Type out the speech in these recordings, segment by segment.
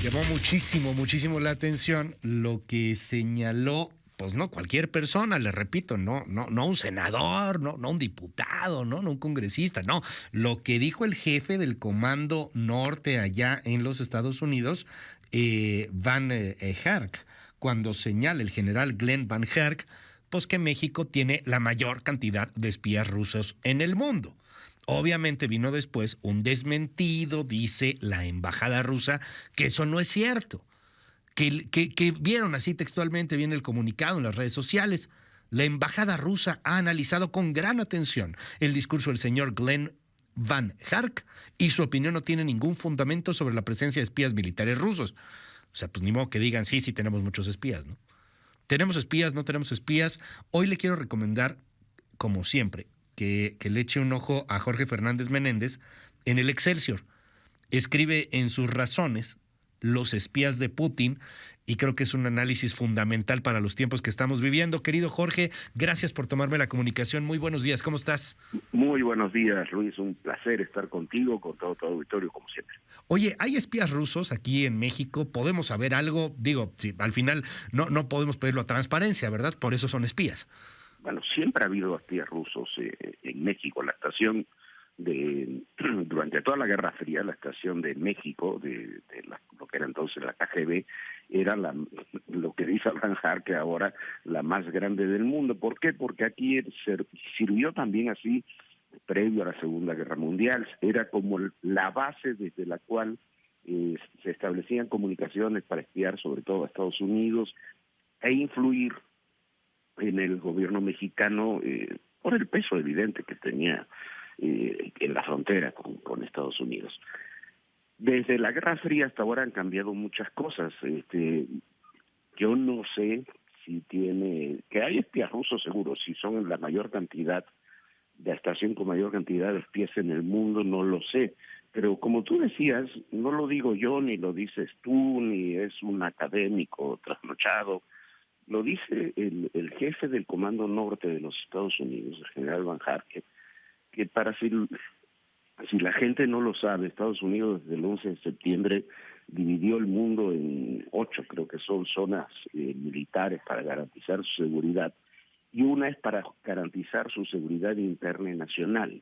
Llamó muchísimo la atención lo que señaló, pues no cualquier persona, le repito, no un senador, no un diputado, no un congresista, no, lo que dijo el jefe del Comando Norte allá en los Estados Unidos, Van Herk, cuando señala el general Glenn Van Herk, pues que México tiene la mayor cantidad de espías rusos en el mundo. Obviamente vino después un desmentido, dice la embajada rusa, que eso no es cierto, que vieron así textualmente, viene el comunicado en las redes sociales. La embajada rusa ha analizado con gran atención el discurso del señor Glenn Van Herk y su opinión no tiene ningún fundamento sobre la presencia de espías militares rusos. O sea, pues ni modo que digan, sí, tenemos muchos espías, ¿no? ¿Tenemos espías? ¿No tenemos espías? Hoy le quiero recomendar, como siempre, que le eche un ojo a Jorge Fernández Menéndez en el Excelsior. Escribe en sus razones los espías de Putin y creo que es un análisis fundamental para los tiempos que estamos viviendo. Querido Jorge, gracias por tomarme la comunicación. Muy buenos días, ¿cómo estás? Muy buenos días, Luis. Un placer estar contigo, con todo tu auditorio, como siempre. Oye, ¿hay espías rusos aquí en México? ¿Podemos saber algo? Digo, sí, al final no podemos pedirlo a transparencia, ¿verdad? Por eso son espías. Bueno, siempre ha habido espías rusos en México. La estación durante toda la Guerra Fría, la estación de México, lo que era entonces la KGB, era lo que dice Al-Hanjar, que ahora la más grande del mundo. ¿Por qué? Porque aquí sirvió también así previo a la Segunda Guerra Mundial. Era como la base desde la cual se establecían comunicaciones para espiar sobre todo a Estados Unidos e influir en el gobierno mexicano por el peso evidente que tenía en la frontera con Estados Unidos. Desde la Guerra Fría hasta ahora han cambiado muchas cosas. Yo no sé que hay espías rusos seguros, si son en la mayor cantidad, la estación con mayor cantidad de espías en el mundo, no lo sé. Pero como tú decías, no lo digo yo, ni lo dices tú, ni es un académico trasnochado. Lo dice el jefe del Comando Norte de los Estados Unidos, el general Van Herk, que si la gente no lo sabe, Estados Unidos desde el 11 de septiembre dividió el mundo en 8, creo que son zonas militares para garantizar su seguridad, y una es para garantizar su seguridad interna y nacional.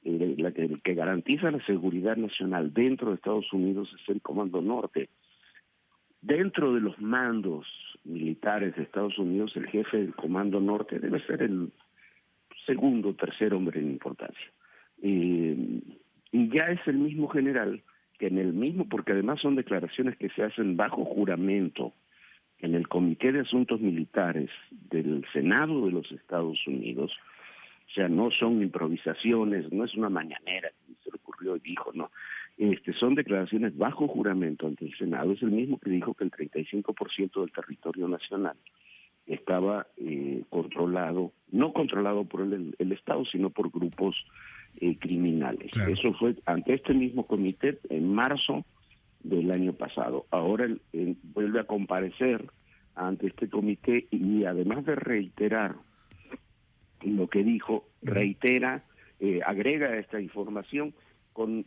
El que garantiza la seguridad nacional dentro de Estados Unidos es el Comando Norte. Dentro de los mandos militares de Estados Unidos, el jefe del Comando Norte debe ser el segundo o tercer hombre en importancia. Y ya es el mismo general que porque además son declaraciones que se hacen bajo juramento en el Comité de Asuntos Militares del Senado de los Estados Unidos. O sea, no son improvisaciones, no es una mañanera que se le ocurrió y dijo, no. Son declaraciones bajo juramento ante el Senado. Es el mismo que dijo que el 35% del territorio nacional estaba no controlado por el Estado, sino por grupos criminales. Claro. Eso fue ante este mismo comité en marzo del año pasado. Ahora vuelve a comparecer ante este comité y además de reiterar lo que dijo, agrega esta información con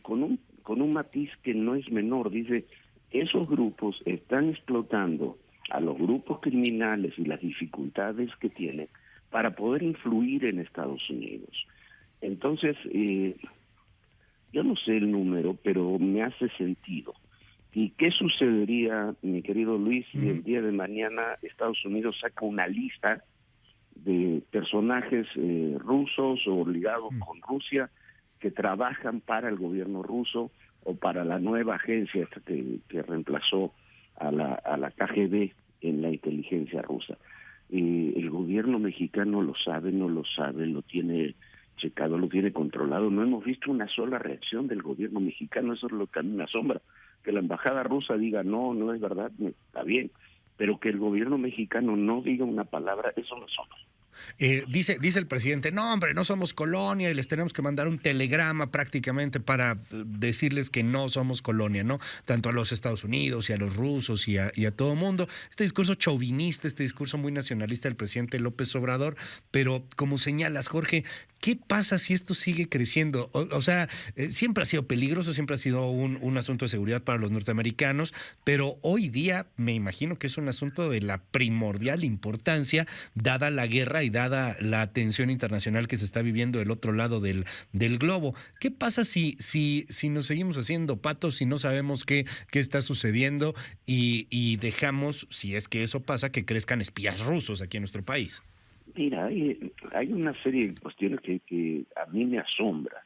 un matiz que no es menor. Dice, esos grupos están explotando a los grupos criminales y las dificultades que tienen para poder influir en Estados Unidos. Entonces, yo no sé el número, pero me hace sentido. ¿Y qué sucedería, mi querido Luis, si el día de mañana Estados Unidos saca una lista de personajes rusos o ligados con Rusia que trabajan para el gobierno ruso o para la nueva agencia que reemplazó a la KGB en la inteligencia rusa? El gobierno mexicano lo sabe, no lo sabe, lo tiene checado, lo tiene controlado. No hemos visto una sola reacción del gobierno mexicano. Eso es lo que a mí me asombra. Que la embajada rusa diga no es verdad, está bien, pero que el gobierno mexicano no diga una palabra, eso me asombra. Dice el presidente, no, hombre, no somos colonia y les tenemos que mandar un telegrama prácticamente para decirles que no somos colonia, ¿no? Tanto a los Estados Unidos y a los rusos y a todo mundo. Este discurso chauvinista, este discurso muy nacionalista del presidente López Obrador, pero como señalas, Jorge, ¿qué pasa si esto sigue creciendo? O sea, siempre ha sido peligroso, siempre ha sido un asunto de seguridad para los norteamericanos, pero hoy día me imagino que es un asunto de la primordial importancia, dada la guerra y dada la tensión internacional que se está viviendo del otro lado del globo. ¿Qué pasa si nos seguimos haciendo patos, si no sabemos qué está sucediendo y dejamos, si es que eso pasa, que crezcan espías rusos aquí en nuestro país? Mira, hay una serie de cuestiones que a mí me asombra.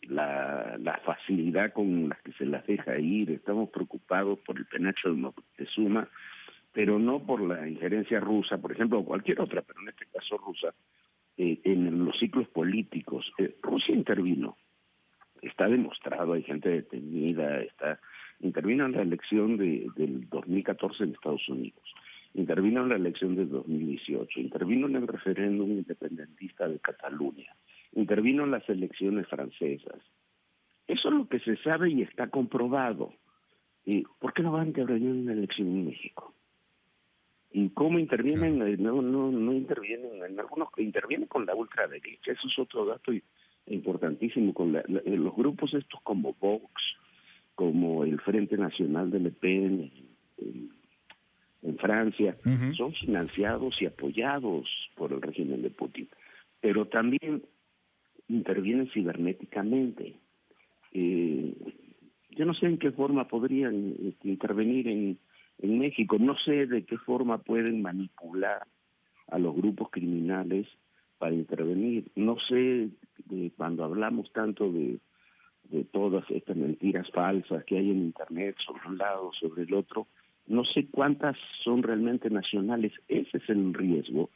La facilidad con la que se las deja ir. Estamos preocupados por el penacho de Moctezuma, pero no por la injerencia rusa, por ejemplo, o cualquier otra, pero en este caso rusa, en los ciclos políticos. Rusia intervino, está demostrado, hay gente detenida, intervino en la elección del 2014 en Estados Unidos, intervino en la elección del 2018, intervino en el referéndum independentista de Cataluña, intervino en las elecciones francesas. Eso es lo que se sabe y está comprobado. ¿Por qué no van a intervenir en una elección en México? ¿Y cómo intervienen? Claro. No intervienen, en algunos que intervienen con la ultraderecha. Eso es otro dato importantísimo, con los grupos estos como Vox, como el Frente Nacional de Le Pen en Francia, Uh-huh. son financiados y apoyados por el régimen de Putin, pero también intervienen cibernéticamente. Yo no sé en qué forma podrían intervenir en México, no sé de qué forma pueden manipular a los grupos criminales para intervenir, no sé cuando hablamos tanto de todas estas mentiras falsas que hay en Internet sobre un lado, sobre el otro, no sé cuántas son realmente nacionales, ese es el riesgo,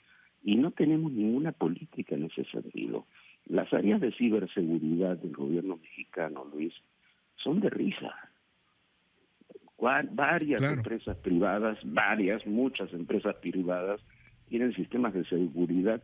y no tenemos ninguna política en ese sentido. Las áreas de ciberseguridad del gobierno mexicano, Luis, son de risa. Varias Claro. empresas privadas, muchas empresas privadas tienen sistemas de seguridad,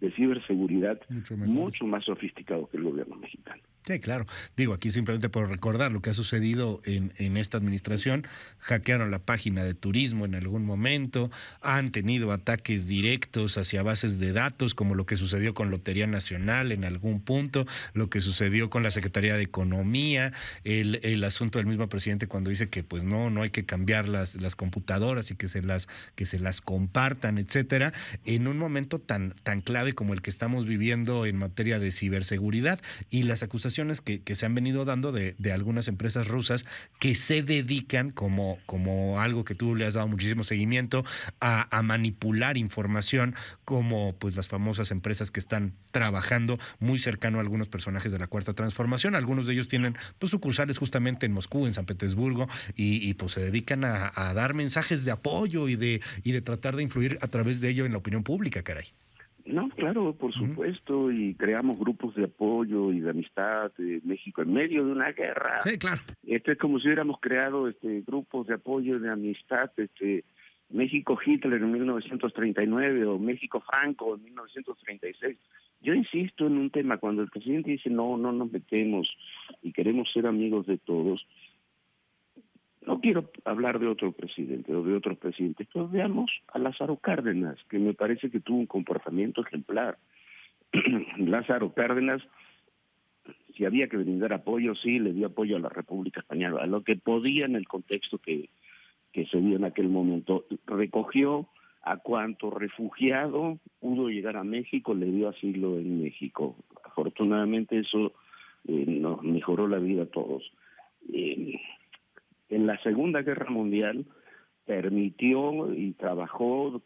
de ciberseguridad Mucho mejores. mucho más sofisticados que el gobierno mexicano. Sí, claro. Digo, aquí simplemente por recordar lo que ha sucedido en esta administración, hackearon la página de turismo en algún momento, han tenido ataques directos hacia bases de datos, como lo que sucedió con Lotería Nacional en algún punto, lo que sucedió con la Secretaría de Economía, el asunto del mismo presidente cuando dice que pues no hay que cambiar las computadoras y que se las compartan, etcétera, en un momento tan clave como el que estamos viviendo en materia de ciberseguridad y las acusaciones que se han venido dando de algunas empresas rusas que se dedican, como algo que tú le has dado muchísimo seguimiento, a manipular información, como pues las famosas empresas que están trabajando muy cercano a algunos personajes de la Cuarta Transformación. Algunos de ellos tienen pues sucursales justamente en Moscú, en San Petersburgo, y pues se dedican a dar mensajes de apoyo y de tratar de influir a través de ello en la opinión pública, caray. No, claro, por Ujú. supuesto, y creamos grupos de apoyo y de amistad de México en medio de una guerra. Sí, claro. Esto es como si hubiéramos creado grupos de apoyo y de amistad, México Hitler en 1939 o México Franco en 1936. Yo insisto en un tema, cuando el presidente dice no nos metemos y queremos ser amigos de todos, no quiero hablar de otro presidente o de otros presidentes, pero veamos a Lázaro Cárdenas, que me parece que tuvo un comportamiento ejemplar. Lázaro Cárdenas, si había que brindar apoyo, sí, le dio apoyo a la República Española, a lo que podía en el contexto que se dio en aquel momento. Recogió a cuanto refugiado pudo llegar a México, le dio asilo en México. Afortunadamente eso nos mejoró la vida a todos. En la Segunda Guerra Mundial permitió y trabajó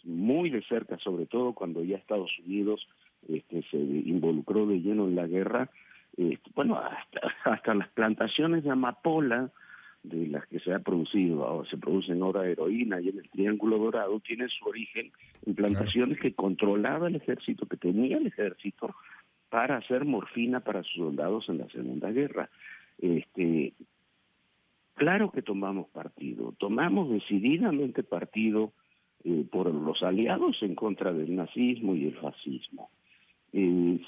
muy de cerca, sobre todo cuando ya Estados Unidos se involucró de lleno en la guerra, hasta las plantaciones de amapola, de las que se ha producido, ahora se producen ahora heroína y en el Triángulo Dorado, tienen su origen en Claro. plantaciones que controlaba el ejército, que tenía el ejército para hacer morfina para sus soldados en la Segunda Guerra. Claro que tomamos partido, tomamos decididamente partido por los aliados en contra del nazismo y el fascismo.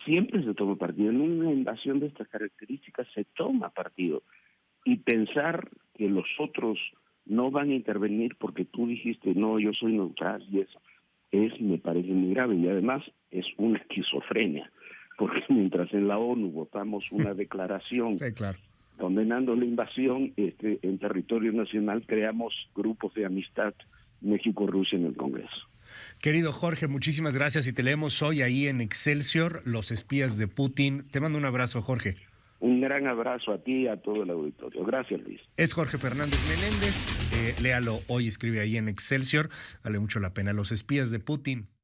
Siempre se toma partido. En una invasión de estas características se toma partido. Y pensar que los otros no van a intervenir porque tú dijiste, no, yo soy neutral y eso, me parece muy grave. Y además es una esquizofrenia, porque mientras en la ONU votamos una declaración sí, claro, condenando la invasión en territorio nacional, creamos grupos de amistad México-Rusia en el Congreso. Querido Jorge, muchísimas gracias y te leemos hoy ahí en Excelsior, Los espías de Putin. Te mando un abrazo, Jorge. Un gran abrazo a ti y a todo el auditorio. Gracias, Luis. Es Jorge Fernández Menéndez. Léalo hoy, escribe ahí en Excelsior. Vale mucho la pena. Los espías de Putin.